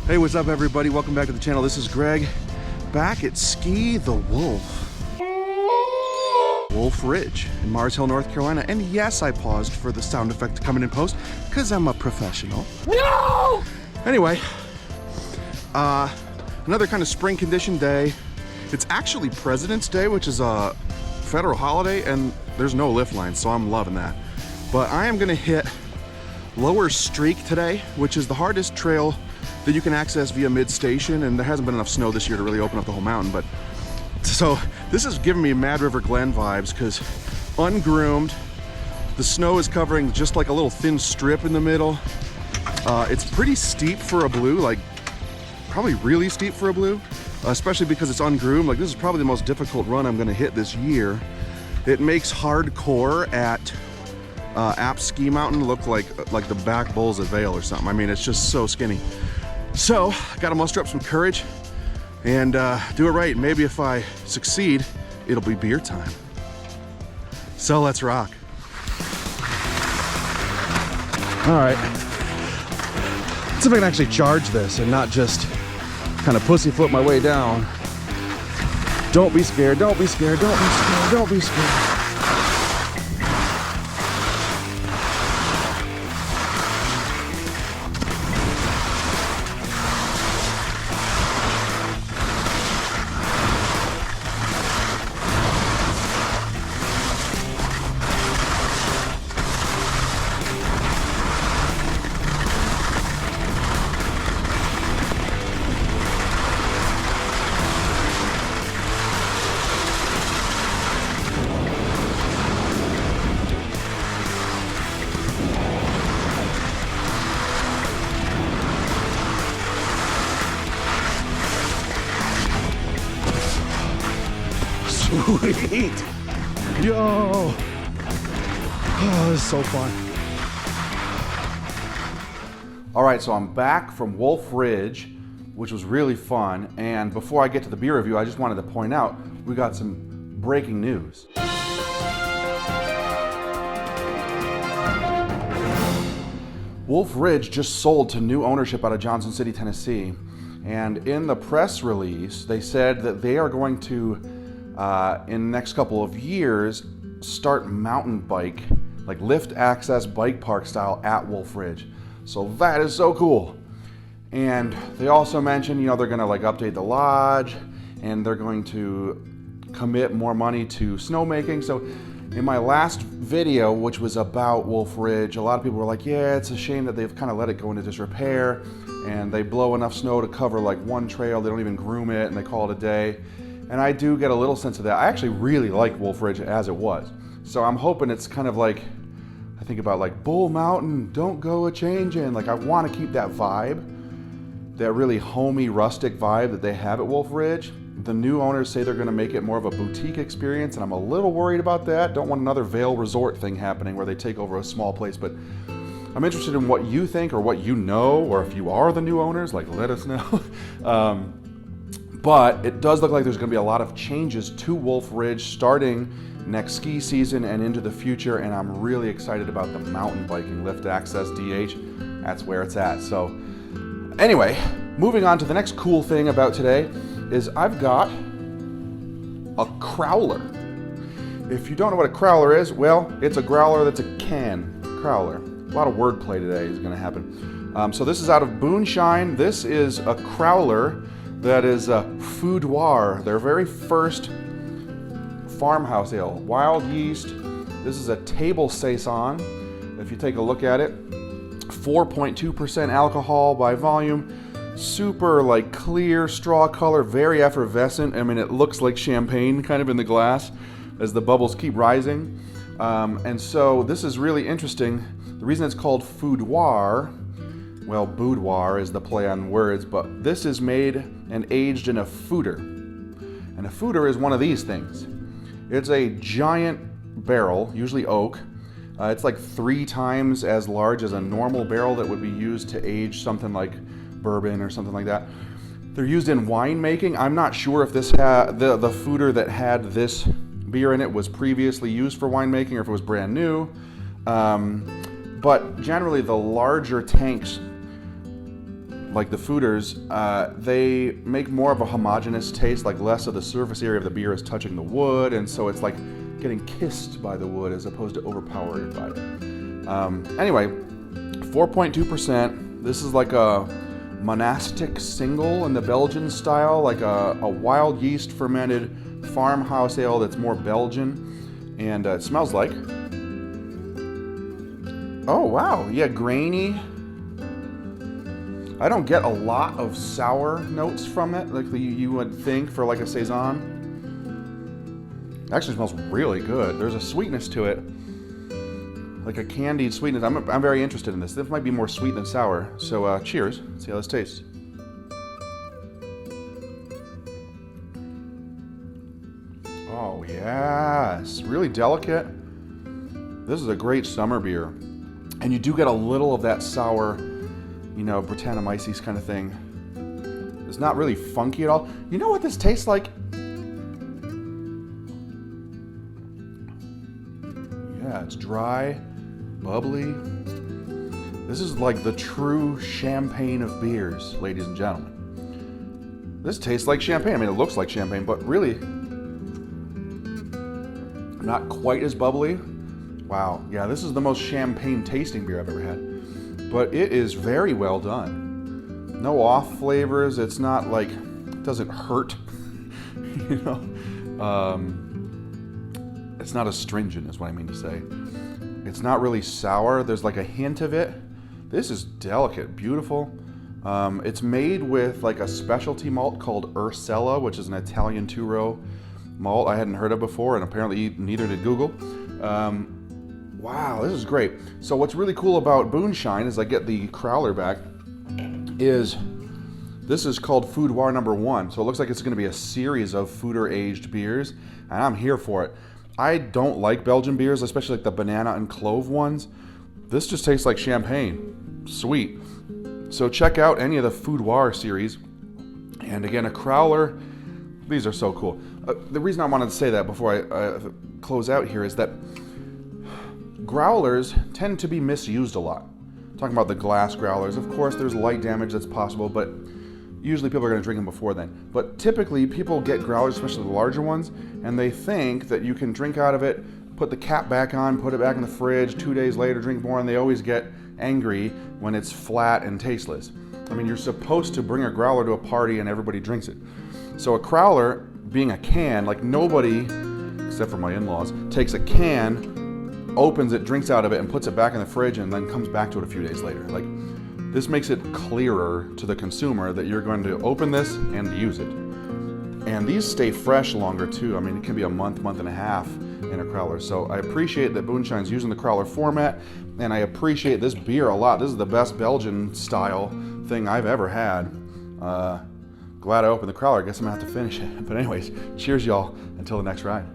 Hey, what's up everybody? Welcome back to the channel. This is Greg, back at Ski the Wolf Ridge in Mars Hill, North Carolina. And yes, I paused for the sound effect to come in post, because I'm a professional. No! Anyway, another kind of spring condition day. It's actually President's Day, which is a federal holiday, and there's no lift line, so I'm loving that. But I am gonna hit Lower Streak today, which is the hardest trail that you can access via mid-station, and there hasn't been enough snow this year to really open up the whole mountain. But so this is giving me Mad River Glen vibes, because ungroomed, the snow is covering just like a little thin strip in the middle. It's pretty steep for a blue, like probably really steep for a blue, especially because it's ungroomed. Like, this is probably the most difficult run I'm gonna hit this year. It makes hardcore at App Ski Mountain look like the back bowls of Vail or something. I mean, it's just so skinny. So, gotta muster up some courage and do it right. Maybe if I succeed, it'll be beer time. So let's rock. All right. Let's see if I can actually charge this and not just kind of pussyfoot my way down. Don't be scared, don't be scared, don't be scared, don't be scared. Sweet! Yo! Oh, this is so fun. All right, so I'm back from Wolf Ridge, which was really fun. And before I get to the beer review, I just wanted to point out, we got some breaking news. Wolf Ridge just sold to new ownership out of Johnson City, Tennessee. And in the press release, they said that they are going to in the next couple of years, start mountain bike, like lift access bike park style at Wolf Ridge. So that is so cool. And they also mentioned, you know, they're gonna like update the lodge and they're going to commit more money to snowmaking. So in my last video, which was about Wolf Ridge, a lot of people were like, yeah, it's a shame that they've kind of let it go into disrepair and they blow enough snow to cover like one trail, they don't even groom it and they call it a day. And I do get a little sense of that. I actually really like Wolf Ridge as it was. So I'm hoping it's kind of like, I think about like Bull Mountain, don't go a-changin'. Like, I want to keep that vibe, that really homey, rustic vibe that they have at Wolf Ridge. The new owners say they're gonna make it more of a boutique experience, and I'm a little worried about that. Don't want another Vail Resort thing happening where they take over a small place, but I'm interested in what you think or what you know, or if you are the new owners, like let us know. But it does look like there's gonna be a lot of changes to Wolf Ridge starting next ski season and into the future, and I'm really excited about the mountain biking lift access DH. That's where it's at. So anyway, moving on to the next cool thing about today is I've got a crowler. If you don't know what a crowler is, well, it's a growler that's a can crowler. A lot of wordplay today is gonna happen. So this is out of Booneshine. This is a crowler that is Foudoir, their very first farmhouse ale. Wild yeast. This is a table saison. If you take a look at it, 4.2% alcohol by volume. Super like clear straw color, very effervescent. I mean, it looks like champagne kind of in the glass as the bubbles keep rising. And so this is really interesting. The reason it's called Foudoir, well, boudoir is the play on words, but this is made and aged in a foeder. And a foeder is one of these things. It's a giant barrel, usually oak. It's like 3 times as large as a normal barrel that would be used to age something like bourbon or something like that. They're used in winemaking. I'm not sure if this had the foeder that had this beer in it was previously used for winemaking or if it was brand new. But generally the larger tanks like the Foudiors, they make more of a homogeneous taste, like less of the surface area of the beer is touching the wood, and so it's like getting kissed by the wood as opposed to overpowered by it. Anyway, 4.2%. This is like a monastic single in the Belgian style, like a wild yeast fermented farmhouse ale that's more Belgian, and it smells like, oh wow, yeah, grainy. I don't get a lot of sour notes from it, like you would think for like a Saison. It actually smells really good. There's a sweetness to it, like a candied sweetness. I'm very interested in this. This might be more sweet than sour. So cheers. Let's see how this tastes. Oh yes, really delicate. This is a great summer beer, and you do get a little of that sour, you know, Brettanomyces kind of thing. It's not really funky at all. You know what this tastes like? Yeah, it's dry, bubbly. This is like the true champagne of beers, ladies and gentlemen. This tastes like champagne. I mean, it looks like champagne, but really not quite as bubbly. Wow, yeah, this is the most champagne tasting beer I've ever had. But it is very well done. No off flavors. It's not like, it doesn't hurt, you know. It's not astringent is what I mean to say. It's not really sour. There's like a hint of it. This is delicate, beautiful. It's made with like a specialty malt called Ursella, which is an Italian two-row malt I hadn't heard of before, and apparently neither did Google. Wow, this is great. So what's really cool about Booneshine, as I get the crowler back, is this is called Foudoir #1. So it looks like it's going to be a series of Foudior aged beers, and I'm here for it. I don't like Belgian beers, especially like the banana and clove ones. This just tastes like champagne. Sweet. So check out any of the Foudoir series. And again, a crowler. These are so cool. The reason I wanted to say that before I close out here is that growlers tend to be misused a lot. I'm talking about the glass growlers. Of course, there's light damage that's possible, but usually people are going to drink them before then. But typically, people get growlers, especially the larger ones, and they think that you can drink out of it, put the cap back on, put it back in the fridge, 2 days later drink more, and they always get angry when it's flat and tasteless. I mean, you're supposed to bring a growler to a party and everybody drinks it. So a crowler, being a can, like nobody, except for my in-laws, takes a can, opens it, drinks out of it, and puts it back in the fridge and then comes back to it a few days later. Like, this makes it clearer to the consumer that you're going to open this and use it. And these stay fresh longer too. I mean, it can be a month, month and a half in a crowler. So I appreciate that Boonshine's using the crowler format, and I appreciate this beer a lot. This is the best Belgian style thing I've ever had. Glad I opened the crowler. I guess I'm gonna have to finish it. But anyways, cheers y'all. Until the next ride.